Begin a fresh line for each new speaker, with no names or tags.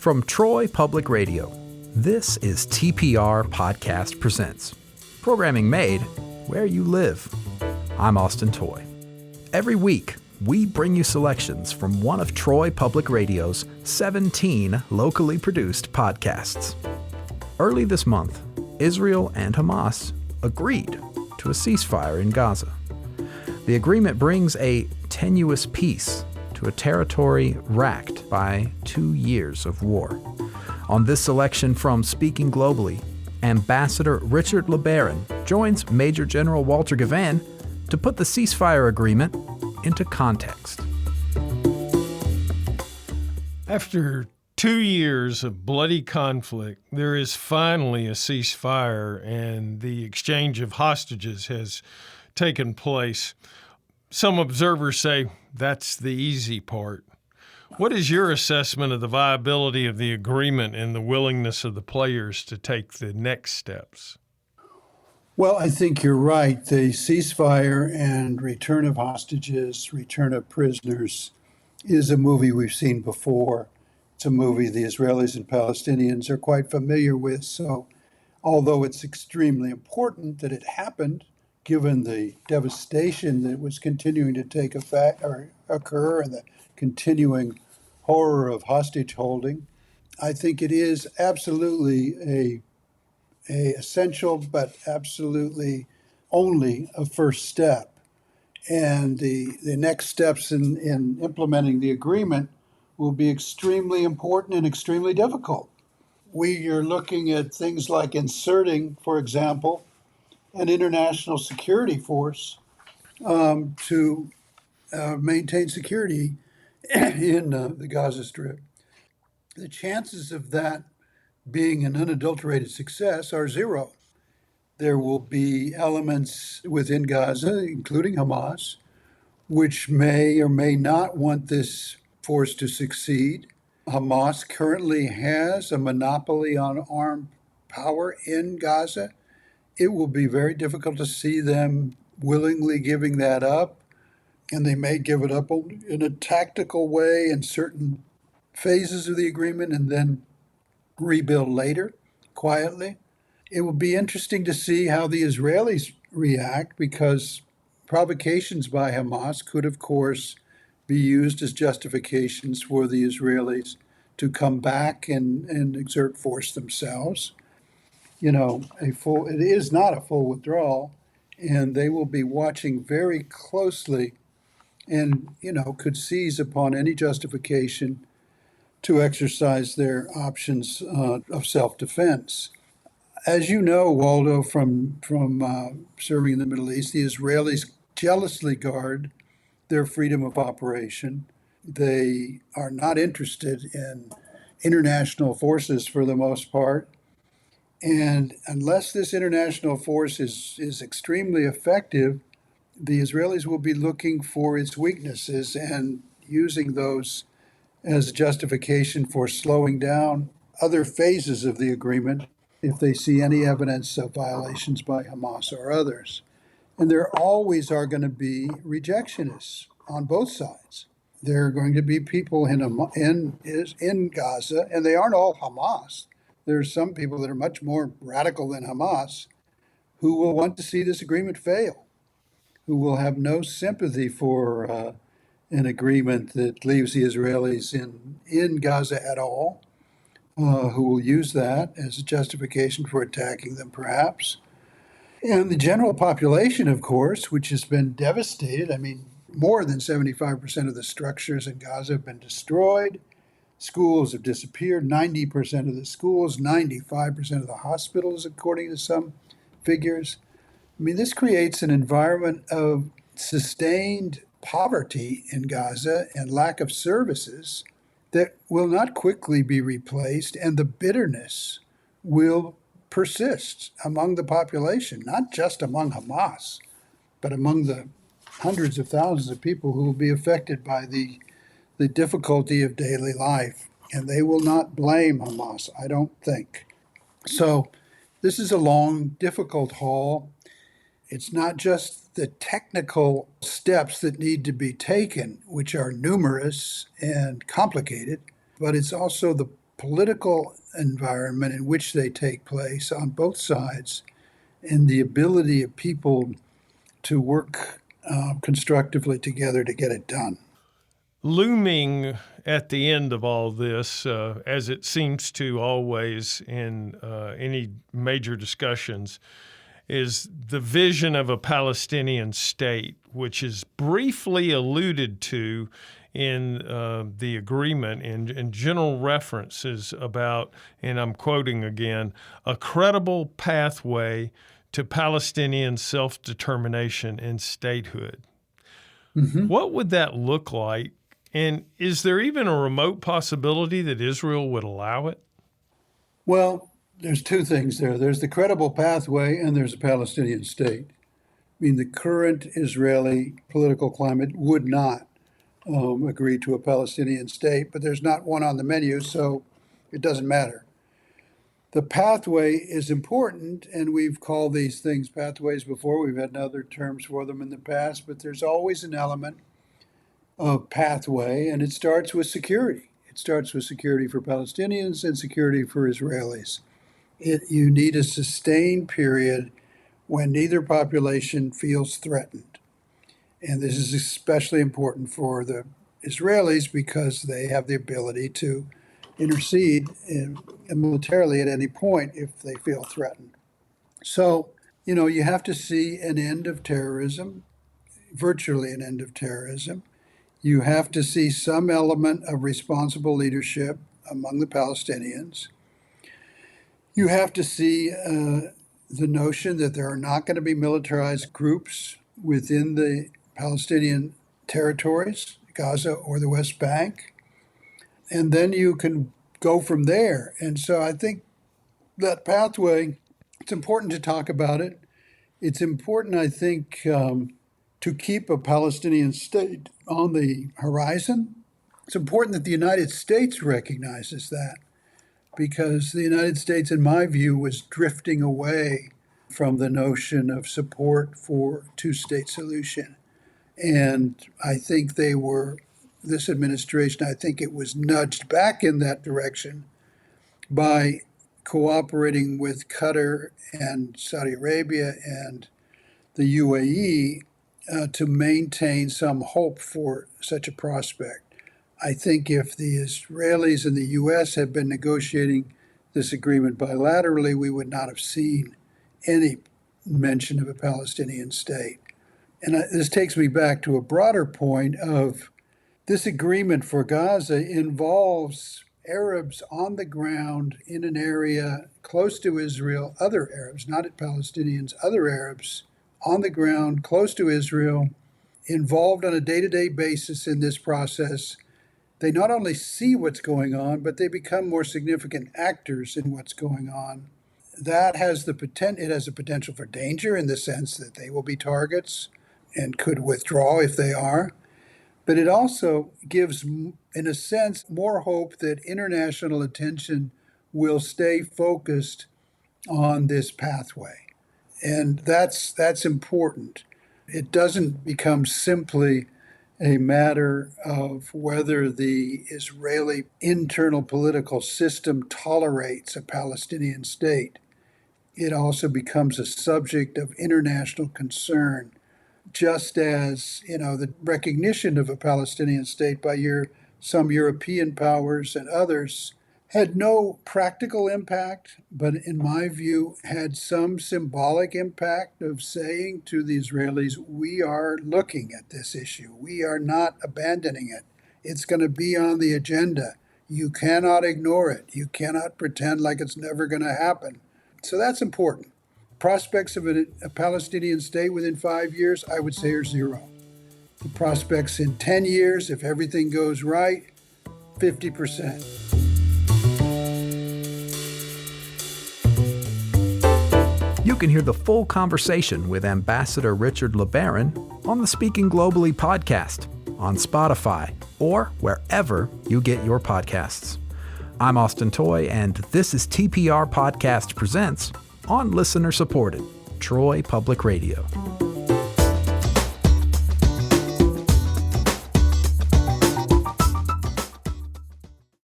From Troy Public Radio, this is TPR Podcast Presents, programming made where you live. I'm Austin Toy. Every week, we bring you selections from one of Troy Public Radio's 17 locally produced podcasts. Early this month, Israel and Hamas agreed to a ceasefire in Gaza. The agreement brings a tenuous peace to a territory racked by 2 years of war. On this selection from Speaking Globally, Ambassador Richard LeBaron joins Major General Walter Givhan to put the ceasefire agreement into context.
After 2 years of bloody conflict, there is finally a ceasefire and the exchange of hostages has taken place. Some observers say that's the easy part. What is your assessment of the viability of the agreement and the willingness of the players to take the next steps?
Well, I think you're right. The ceasefire and return of hostages, return of prisoners is a movie we've seen before. It's a movie the Israelis and Palestinians are quite familiar with. So although it's extremely important that it happened, given the devastation that was continuing to take effect or occur and the continuing horror of hostage holding, I think it is absolutely a essential, but absolutely only a first step. And the next steps in implementing the agreement will be extremely important and extremely difficult. We are looking at things like inserting, for example, an international security force to maintain security in the Gaza Strip. The chances of that being an unadulterated success are zero. There will be elements within Gaza, including Hamas, which may or may not want this force to succeed. Hamas currently has a monopoly on armed power in Gaza. It will be very difficult to see them willingly giving that up, and they may give it up in a tactical way in certain phases of the agreement and then rebuild later, quietly. It will be interesting to see how the Israelis react, because provocations by Hamas could, of course, be used as justifications for the Israelis to come back and exert force themselves. It is not a full withdrawal, and they will be watching very closely and, could seize upon any justification to exercise their options of self-defense. As you know, Waldo, from serving in the Middle East, the Israelis jealously guard their freedom of operation. They are not interested in international forces for the most part. And unless this international force is extremely effective, the Israelis will be looking for its weaknesses and using those as justification for slowing down other phases of the agreement if they see any evidence of violations by Hamas or others. And there always are going to be rejectionists on both sides. There are going to be people in Gaza, and they aren't all Hamas. There are some people that are much more radical than Hamas who will want to see this agreement fail, who will have no sympathy for an agreement that leaves the Israelis in Gaza at all, who will use that as a justification for attacking them, perhaps. And the general population, of course, which has been devastated. I mean, more than 75% of the structures in Gaza have been destroyed. Schools have disappeared, 90% of the schools, 95% of the hospitals, according to some figures. I mean, this creates an environment of sustained poverty in Gaza and lack of services that will not quickly be replaced, and the bitterness will persist among the population, not just among Hamas, but among the hundreds of thousands of people who will be affected by the difficulty of daily life. And they will not blame Hamas, I don't think. So this is a long, difficult haul. It's not just the technical steps that need to be taken, which are numerous and complicated, but it's also the political environment in which they take place on both sides and the ability of people to work constructively together to get it done.
Looming at the end of all this, as it seems to always in any major discussions, is the vision of a Palestinian state, which is briefly alluded to in the agreement in general references about, and I'm quoting again, a credible pathway to Palestinian self-determination and statehood. Mm-hmm. What would that look like? And is there even a remote possibility that Israel would allow it?
Well, there's two things there. There's the credible pathway and there's a Palestinian state. I mean, the current Israeli political climate would not agree to a Palestinian state, but there's not one on the menu, so it doesn't matter. The pathway is important, and we've called these things pathways before. We've had other terms for them in the past, but there's always an element of pathway, and it starts with security. It starts with security for Palestinians and security for Israelis. You need a sustained period when neither population feels threatened. And this is especially important for the Israelis because they have the ability to intercede militarily at any point if they feel threatened. So, you have to see an end of terrorism, virtually an end of terrorism. You have to see some element of responsible leadership among the Palestinians. You have to see the notion that there are not going to be militarized groups within the Palestinian territories, Gaza or the West Bank. And then you can go from there. And so I think that pathway, it's important to talk about it. It's important, I think, to keep a Palestinian state on the horizon. It's important that the United States recognizes that, because the United States, in my view, was drifting away from the notion of support for two-state solution. And I think this administration, I think it was nudged back in that direction by cooperating with Qatar and Saudi Arabia and the UAE to maintain some hope for such a prospect. I think if the Israelis and the U.S. had been negotiating this agreement bilaterally, we would not have seen any mention of a Palestinian state. And this takes me back to a broader point of this agreement for Gaza involves Arabs on the ground in an area close to Israel, other Arabs, not Palestinians, other Arabs on the ground close to Israel, involved on a day-to-day basis in this process. They not only see what's going on, but they become more significant actors in what's going on. That has the potential for danger in the sense that they will be targets and could withdraw if they are. But it also gives, in a sense, more hope that international attention will stay focused on this pathway. And that's important. It doesn't become simply a matter of whether the Israeli internal political system tolerates a Palestinian state. It also becomes a subject of international concern, just as, the recognition of a Palestinian state by some European powers and others had no practical impact, but in my view had some symbolic impact of saying to the Israelis, we are looking at this issue. We are not abandoning it. It's going to be on the agenda. You cannot ignore it. You cannot pretend like it's never going to happen. So that's important. Prospects of a Palestinian state within 5 years, I would say, are zero. The prospects in 10 years, if everything goes right, 50%.
You can hear the full conversation with Ambassador Richard LeBaron on the Speaking Globally podcast, on Spotify, or wherever you get your podcasts. I'm Austin Toy, and this is TPR Podcast Presents on listener-supported Troy Public Radio.